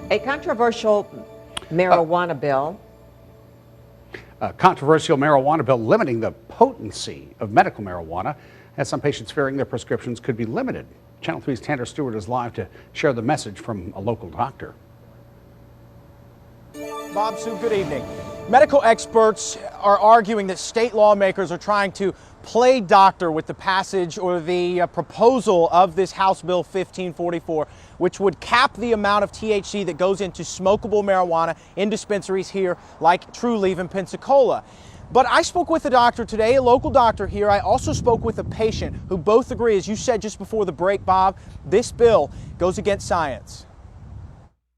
A controversial marijuana bill. A controversial marijuana bill limiting the potency of medical marijuana has some patients fearing their prescriptions could be limited. Channel 3's Tanner Stewart is live to share the message from a local doctor. Bob, Sue, good evening. Medical experts are arguing that state lawmakers are trying to play doctor with the passage or the proposal of this House Bill 1544, which would cap the amount of THC that goes into smokable marijuana in dispensaries here like Trulieve in Pensacola. But I spoke with a doctor today, a local doctor here. I also spoke with a patient who both agree, as you said just before the break, Bob, this bill goes against science.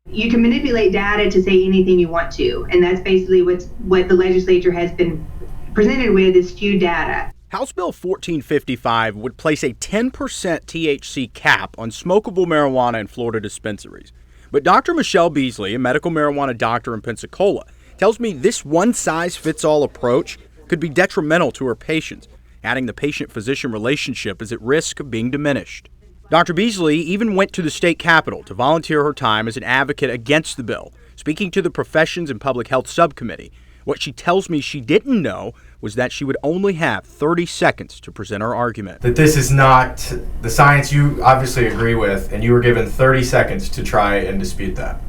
You can manipulate data to say anything you want to, and that's basically what the legislature has been presented with is skewed data. House Bill 1455 would place a 10% THC cap on smokable marijuana in Florida dispensaries. But Dr. Michelle Beasley, a medical marijuana doctor in Pensacola, tells me this one-size-fits-all approach could be detrimental to her patients, adding the patient-physician relationship is at risk of being diminished. Dr. Beasley even went to the state capitol to volunteer her time as an advocate against the bill, speaking to the Professions and Public Health Subcommittee. What she tells me she didn't know was that she would only have 30 seconds to present her argument. That this is not the science you obviously agree with, and you were given 30 seconds to try and dispute that.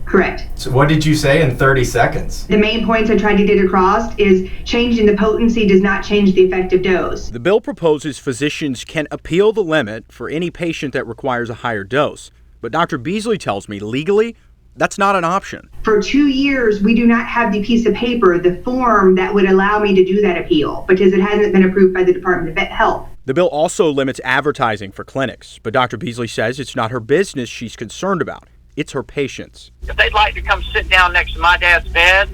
Correct. So what did you say in 30 seconds? The main points I tried to get across is changing the potency does not change the effective dose. The bill proposes physicians can appeal the limit for any patient that requires a higher dose. But Dr. Beasley tells me legally, that's not an option. For 2 years, we do not have the piece of paper, the form that would allow me to do that appeal because it hasn't been approved by the Department of Health. The bill also limits advertising for clinics, but Dr. Beasley says it's not her business she's concerned about. It's her patients. If they'd like to come sit down next to my dad's bed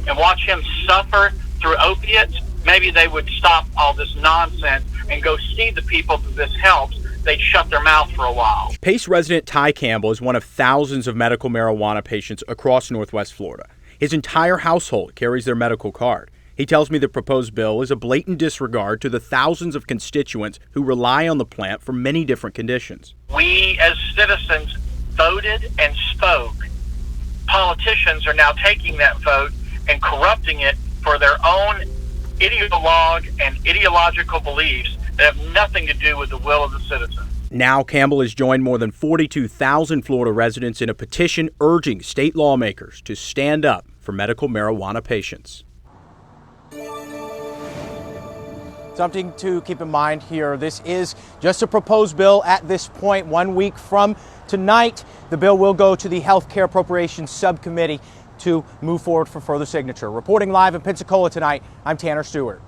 and watch him suffer through opiates, maybe they would stop all this nonsense and go see the people that this helps. They'd shut their mouth for a while. Pace resident Ty Campbell is one of thousands of medical marijuana patients across Northwest Florida. His entire household carries their medical card. He tells me the proposed bill is a blatant disregard to the thousands of constituents who rely on the plant for many different conditions. We as citizens voted and spoke. Politicians are now taking that vote and corrupting it for their own ideologue and ideological beliefs that have nothing to do with the will of the citizen. Now Campbell has joined more than 42,000 Florida residents in a petition urging state lawmakers to stand up for medical marijuana patients. Something to keep in mind here. This is just a proposed bill at this point. 1 week from tonight, the bill will go to the Health Care Appropriations Subcommittee to move forward for further signature. Reporting live in Pensacola tonight, I'm Tanner Stewart.